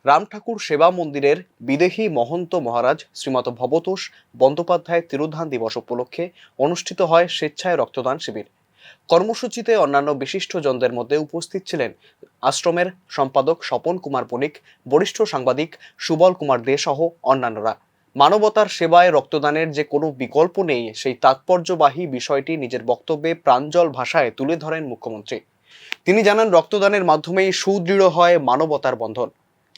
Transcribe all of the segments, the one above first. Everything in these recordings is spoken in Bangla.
রাম ঠাকুর সেবা মন্দিরের বিদেহী মহন্ত মহারাজ শ্রীমত ভবতোষ বন্দ্যোপাধ্যায় তিরোধান দিবস উপলক্ষে অনুষ্ঠিত হয় স্বেচ্ছায় রক্তদান শিবির। কর্মসূচিতে অন্যান্য বিশিষ্টজনদের মধ্যে উপস্থিত ছিলেন আশ্রমের সম্পাদক স্বপন কুমার বণিক, বরিষ্ঠ সাংবাদিক সুবল কুমার দে সহ অন্যান্যরা। মানবতার সেবায় রক্তদানের যে কোনো বিকল্প নেই, সেই তাৎপর্যবাহী বিষয়টি নিজের বক্তব্যে প্রাঞ্জল ভাষায় তুলে ধরেন মুখ্যমন্ত্রী। তিনি জানান, রক্তদানের মাধ্যমেই সুদৃঢ় হয় মানবতার বন্ধন,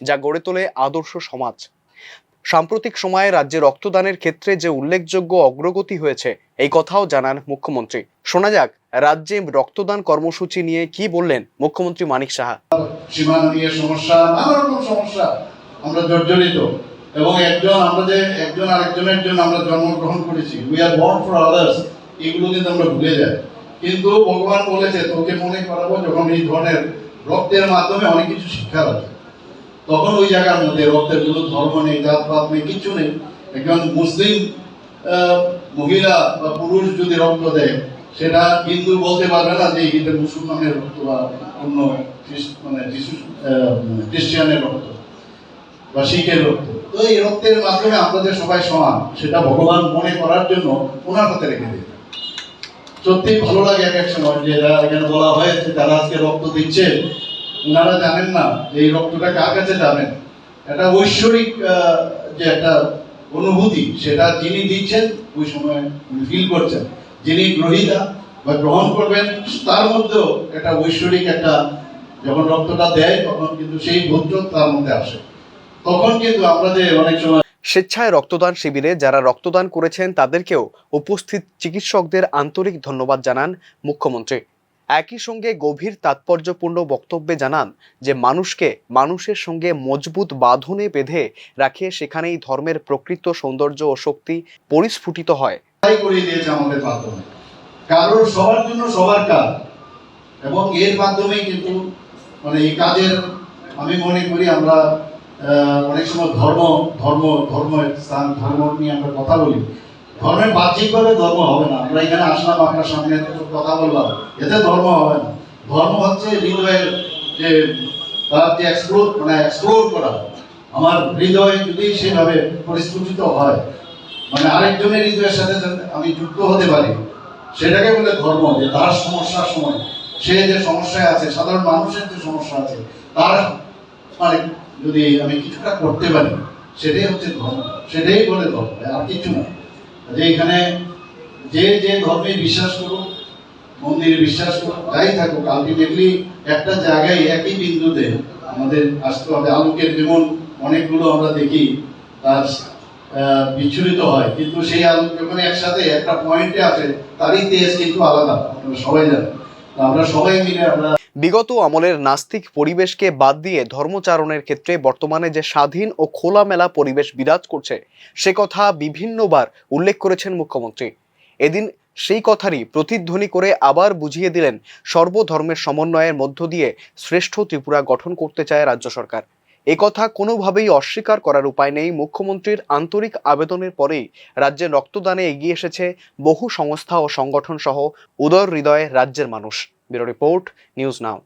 যা গড়ে তোলে আদর্শ সমাজ। সাম্প্রতিক সময়ে রাজ্যে রক্তদানের ক্ষেত্রে যে উল্লেখযোগ্য অগ্রগতি হয়েছে, এই কথাও জানান মুখ্যমন্ত্রী। শোনা যাক রাজ্যে রক্তদান কর্মসূচি নিয়ে কি বললেন মুখ্যমন্ত্রী মানিক সাহা। সীমানা নিয়ে সমস্যা, নানা রকম সমস্যা আমরা জর্জরিত, এবং একজন আরেকজনের জন্য আমরা জন্মগ্রহণ করেছি, we are born for others, এগুলো কিন্তু আমরা ভুলে যাই। কিন্তু ভগবান বলেছে, তোকে মনে করাবো যখন এই ধরনের রক্তের মাধ্যমে অনেক কিছু শিক্ষার আছে, তখন ওই জায়গার মধ্যে রক্তের কোনো ধর্ম নেই, জাতপাত নেই, কিছু নেই। একজন মুসলিম মহিলা বা পুরুষ যদি রক্ত দেয়, সেটা হিন্দু বলতে পারবে না যে এটা মুসলমানের রক্ত বা অন্য খ্রিস্টানের রক্ত বা শিখের রক্ত। তো এই রক্তের মাধ্যমে আমরা যে সবাই সমান, সেটা ভগবান মনে করার জন্য ওনার হাতে রেখে দিই। সত্যি ভালো লাগে এক এক সময় যে এখানে বলা হয়েছে যারা আজকে রক্ত দিচ্ছে, ওনারা জানেন না যে এই রক্তটা কার কাছে যাবেন। এটা ঐশ্বরিক যে একটা অনুভূতি, সেটা যিনি দিচ্ছেন ওই সময় ফিল করছেন, যিনি গ্রহীতা বা গ্রহণ করবেন তার মধ্যেও একটা ঐশ্বরিক একটা, যখন রক্তটা দেয় তখন কিন্তু সেই বোধ তার মধ্যে আসে। তখন কিন্তু আমরা যে অনেক সময় স্বেচ্ছায় রক্তদান শিবিরে যারা রক্তদান করেছেন তাদেরকেও উপস্থিত চিকিৎসকদের আন্তরিক ধন্যবাদ জানান মুখ্যমন্ত্রী। একই সঙ্গে গভীর তাৎপর্যপূর্ণ বক্তব্যে জানান যে মানুষকে মানুষের সঙ্গে মজবুত বাঁধনে বেঁধে রাখে, সেখানেই ধর্মের প্রকৃত সৌন্দর্য ও শক্তি পরিস্ফুটিত হয়। করিয়ে দিয়েছে আমাদের মাধ্যমে, কারোর সবার জন্য সবার কাজ, এবং এর মাধ্যমেই কিন্তু মানে এই কাজের আমি মনে করি আমরা অনেক সময় ধর্ম নিয়ে আমরা কথা বলি। ধর্মের বাহ্যিকভাবে ধর্ম হবে না, আমরা এখানে আসলাম আপনার সামনে কথা বললাম, এতে ধর্ম হবে না। ধর্ম হচ্ছে হৃদয়ের যে তার যে এক্সপ্লোর করা, আমার হৃদয় যদি সেভাবে পরিস্ফুটিত হয়, মানে আরেকজনের হৃদয়ের সাথে আমি যুক্ত হতে পারি, সেটাকে বলে ধর্ম। যে তার সমস্যার সময় সে যে সমস্যায় আছে, সাধারণ মানুষের যে সমস্যা আছে, তার মানে যদি আমি কিছুটা করতে পারি, সেটাই হচ্ছে ধর্ম, সেটাই বলে ধর্ম, আর কিছু না। যে এখানে যে যে ধর্মে বিশ্বাস করুক, মন্দিরে বিশ্বাস করুক, যাই থাকুক, আলটিমেটলি একটা জায়গায় একই বিন্দুতে আমাদের আসতে হবে। আলোকের যেমন অনেকগুলো আমরা দেখি তার বিচ্ছুরিত হয়, কিন্তু সেই আলো যখন একসাথে একটা পয়েন্টে আসে, তারই তেজ কিন্তু আলাদা, আপনারা সবাই জানেন। আমরা সবাই মিলে আমরা বিগত আমলের নাস্তিক পরিবেশকে বাদ দিয়ে ধর্মচারণের ক্ষেত্রে বর্তমানে যে স্বাধীন ও খোলামেলা পরিবেশ বিরাজ করছে, সে কথা বিভিন্নবার উল্লেখ করেছেন মুখ্যমন্ত্রী। এদিন সেই কথারই প্রতিধ্বনি করে আবার বুঝিয়ে দিলেন সর্বধর্মের সমন্বয়ের মধ্য দিয়ে শ্রেষ্ঠ ত্রিপুরা গঠন করতে চায় রাজ্য সরকার। একথা কোনোভাবেই অস্বীকার করার উপায় নেই। মুখ্যমন্ত্রীর আন্তরিক আবেদনের পরেই রাজ্যে রক্তদানে এগিয়ে এসেছে বহু সংস্থা ও সংগঠন সহ উদার হৃদয়ে রাজ্যের মানুষ। Bureau report, news now.